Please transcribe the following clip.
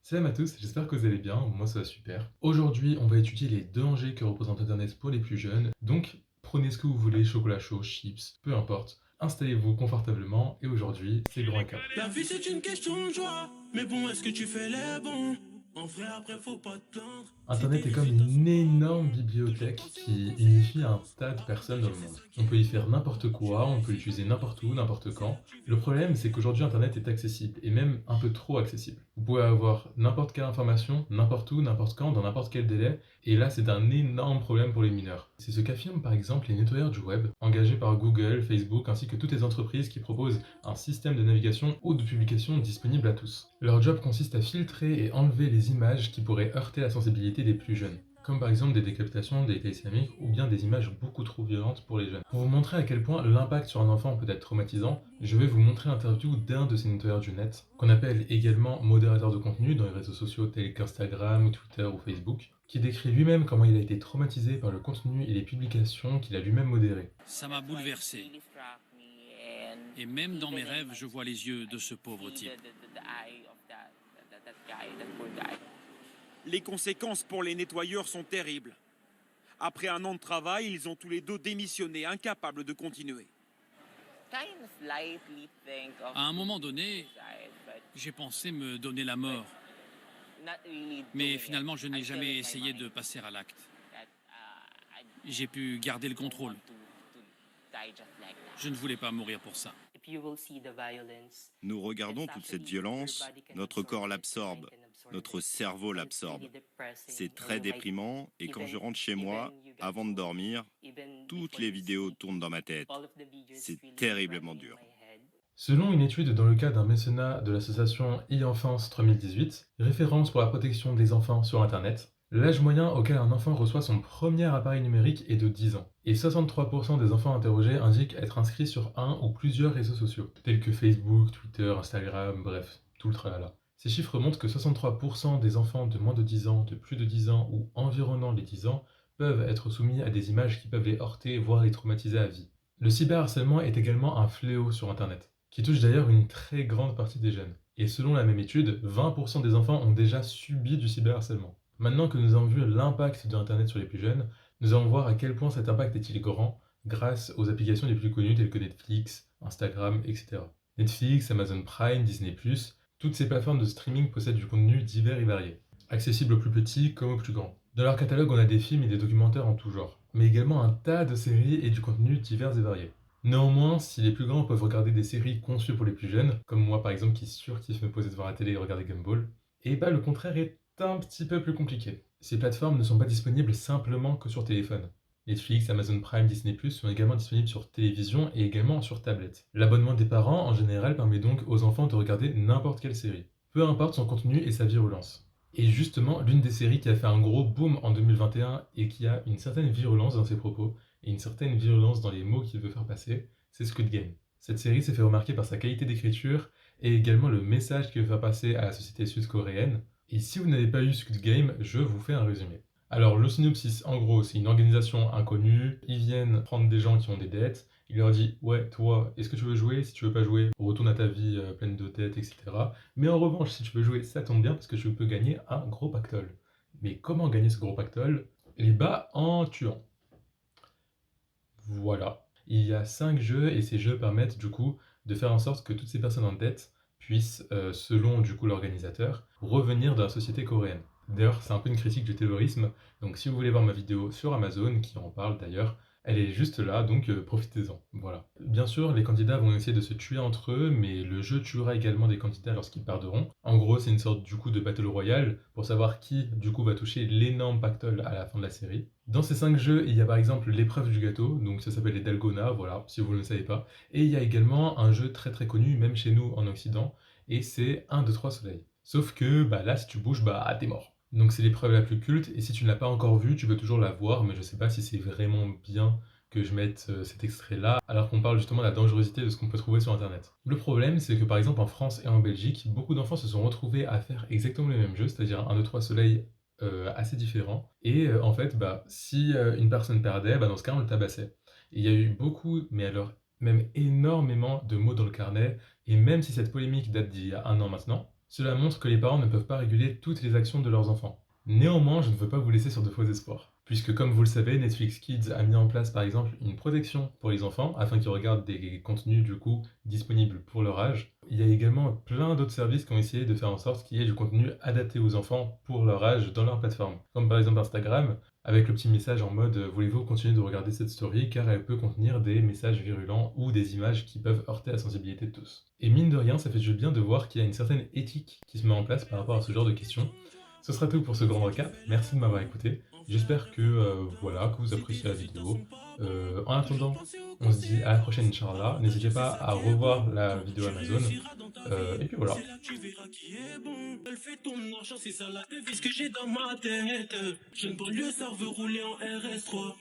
Salam à tous, j'espère que vous allez bien, moi ça va super. Aujourd'hui, on va étudier les dangers que représente Internet pour les plus jeunes. Donc, prenez ce que vous voulez, chocolat chaud, chips, peu importe. Installez-vous confortablement et aujourd'hui, c'est grand écart. La vie c'est une question de choix. Mais bon, est-ce que tu fais les bons? En vrai, après, faut pas te plaindre. Si Internet tes est comme résultats sont une pas énorme bons, toujours bibliothèque penser aux qui unifie un conséquences. tas de personnes dans Arrêter le de monde. On peut s'inquiéter. y faire n'importe quoi, on peut l'utiliser n'importe où, n'importe quand. Le problème, c'est qu'aujourd'hui, Internet est accessible, et même un peu trop accessible. Vous pouvez avoir n'importe quelle information, n'importe où, n'importe quand, dans n'importe quel délai, et là, c'est un énorme problème pour les mineurs. C'est ce qu'affirment par exemple les nettoyeurs du web, engagés par Google, Facebook, ainsi que toutes les entreprises qui proposent un système de navigation ou de publication disponible à tous. Leur job consiste à filtrer et enlever les images qui pourraient heurter la sensibilité des plus jeunes, comme par exemple des décapitations, des états islamiques ou bien des images beaucoup trop violentes pour les jeunes. Pour vous montrer à quel point l'impact sur un enfant peut être traumatisant, je vais vous montrer l'interview d'un de ces nettoyeurs du net, qu'on appelle également modérateur de contenu dans les réseaux sociaux tels qu'Instagram, Twitter ou Facebook, qui décrit lui-même comment il a été traumatisé par le contenu et les publications qu'il a lui-même modérées. Ça m'a bouleversé. Et même dans mes rêves, je vois les yeux de ce pauvre type. Les conséquences pour les nettoyeurs sont terribles. Après un an de travail, ils ont tous les deux démissionné, incapables de continuer. À un moment donné, j'ai pensé me donner la mort. Mais finalement, je n'ai jamais essayé de passer à l'acte. J'ai pu garder le contrôle. Je ne voulais pas mourir pour ça. Nous regardons toute cette violence, notre corps l'absorbe, notre cerveau l'absorbe. C'est très déprimant et quand je rentre chez moi, avant de dormir, toutes les vidéos tournent dans ma tête. C'est terriblement dur. Selon une étude dans le cadre d'un mécénat de l'association e-Enfance 3018, référence pour la protection des enfants sur Internet, l'âge moyen auquel un enfant reçoit son premier appareil numérique est de 10 ans, et 63% des enfants interrogés indiquent être inscrits sur un ou plusieurs réseaux sociaux, tels que Facebook, Twitter, Instagram, bref, tout le tralala. Ces chiffres montrent que 63% des enfants de moins de 10 ans, de plus de 10 ans ou environnant les 10 ans peuvent être soumis à des images qui peuvent les heurter, voire les traumatiser à vie. Le cyberharcèlement est également un fléau sur Internet, qui touche d'ailleurs une très grande partie des jeunes. Et selon la même étude, 20% des enfants ont déjà subi du cyberharcèlement. Maintenant que nous avons vu l'impact de Internet sur les plus jeunes, nous allons voir à quel point cet impact est-il grand grâce aux applications les plus connues telles que Netflix, Instagram, etc. Netflix, Amazon Prime, Disney+, toutes ces plateformes de streaming possèdent du contenu divers et varié, accessible aux plus petits comme aux plus grands. Dans leur catalogue, on a des films et des documentaires en tout genre, mais également un tas de séries et du contenu divers et varié. Néanmoins, si les plus grands peuvent regarder des séries conçues pour les plus jeunes, comme moi par exemple qui surkiffe me poser devant la télé et regarder Gumball, et bah le contraire est un petit peu plus compliqué. Ces plateformes ne sont pas disponibles simplement que sur téléphone. Netflix, Amazon Prime, Disney+, sont également disponibles sur télévision et également sur tablette. L'abonnement des parents, en général, permet donc aux enfants de regarder n'importe quelle série, peu importe son contenu et sa virulence. Et justement, l'une des séries qui a fait un gros boom en 2021 et qui a une certaine virulence dans ses propos, et une certaine virulence dans les mots qu'il veut faire passer, c'est Squid Game. Cette série s'est fait remarquer par sa qualité d'écriture et également le message qu'il veut faire passer à la société sud-coréenne. Et si vous n'avez pas eu Squid Game, je vous fais un résumé. Alors le synopsis, en gros, c'est une organisation inconnue, ils viennent prendre des gens qui ont des dettes, il leur dit ouais toi, est-ce que tu veux jouer? Si tu veux pas jouer, retourne à ta vie pleine de dettes, etc. Mais en revanche, si tu veux jouer, ça tombe bien parce que tu peux gagner un gros pactole. Mais comment gagner ce gros pactole? Les bas en tuant. Voilà. Il y a 5 jeux et ces jeux permettent du coup de faire en sorte que toutes ces personnes en dette puissent, selon du coup l'organisateur, revenir dans la société coréenne. D'ailleurs, c'est un peu une critique du terrorisme, donc si vous voulez voir ma vidéo sur Amazon, qui en parle d'ailleurs, elle est juste là, donc profitez-en. Voilà. Bien sûr, les candidats vont essayer de se tuer entre eux, mais le jeu tuera également des candidats lorsqu'ils perdront. En gros, c'est une sorte du coup de battle royale pour savoir qui du coup va toucher l'énorme pactole à la fin de la série. Dans ces 5 jeux, il y a par exemple l'épreuve du gâteau, donc ça s'appelle les Dalgona, voilà, si vous ne le savez pas. Et il y a également un jeu très très connu, même chez nous en Occident, et c'est 1, 2, 3 soleil. Sauf que bah, là, si tu bouges, bah t'es mort. Donc c'est l'épreuve la plus culte, et si tu ne l'as pas encore vue, tu peux toujours la voir, mais je sais pas si c'est vraiment bien que je mette cet extrait-là, alors qu'on parle justement de la dangerosité de ce qu'on peut trouver sur Internet. Le problème, c'est que par exemple en France et en Belgique, beaucoup d'enfants se sont retrouvés à faire exactement le même jeu, c'est-à-dire 1, 2, 3 soleil assez différents, et en fait, bah, si une personne perdait, bah, dans ce cas, on le tabassait. Et il y a eu beaucoup, mais alors même énormément de mots dans le carnet, et même si cette polémique date d'il y a un an maintenant, Cela montre que les parents ne peuvent pas réguler toutes les actions de leurs enfants. Néanmoins, je ne veux pas vous laisser sur de faux espoirs, puisque comme vous le savez, Netflix Kids a mis en place par exemple une protection pour les enfants, afin qu'ils regardent des contenus du coup disponibles pour leur âge. Il y a également plein d'autres services qui ont essayé de faire en sorte qu'il y ait du contenu adapté aux enfants pour leur âge dans leur plateforme, comme par exemple Instagram, avec le petit message en mode voulez-vous continuer de regarder cette story car elle peut contenir des messages virulents ou des images qui peuvent heurter la sensibilité de tous. Et mine de rien, ça fait du bien de voir qu'il y a une certaine éthique qui se met en place par rapport à ce genre de questions. Ce sera tout pour ce grand recap, merci de m'avoir écouté, j'espère que, voilà, que vous appréciez la vidéo. En attendant, on se dit à la prochaine Inch'Allah, n'hésitez pas à revoir la vidéo Amazon, et puis voilà. C'est là que tu verras qui est bon. Elle fait ton argent, c'est ça la devise que j'ai dans ma tête. Jeune banlieue, ça veut rouler en RS3.